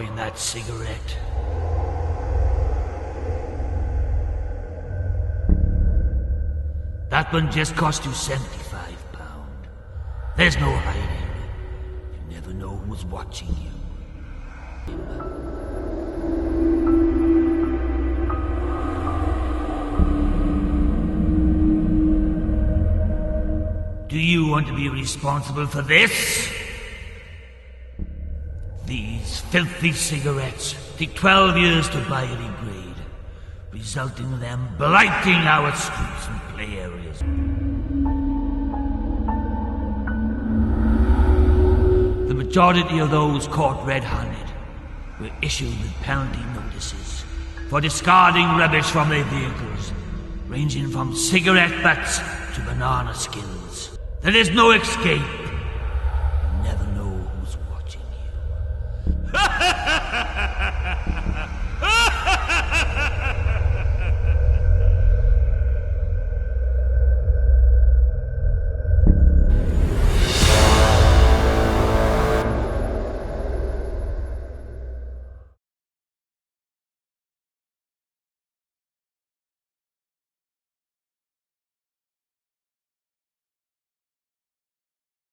enjoying that cigarette? That one just cost you £75. There's no hiding. You never know who's watching you. Do you want to be responsible for this? These filthy cigarettes take 12 years to biodegrade, resulting in them blighting our streets and play areas. The majority of those caught red-handed were issued with penalty notices for discarding rubbish from their vehicles, ranging from cigarette butts to banana skins. There is no escape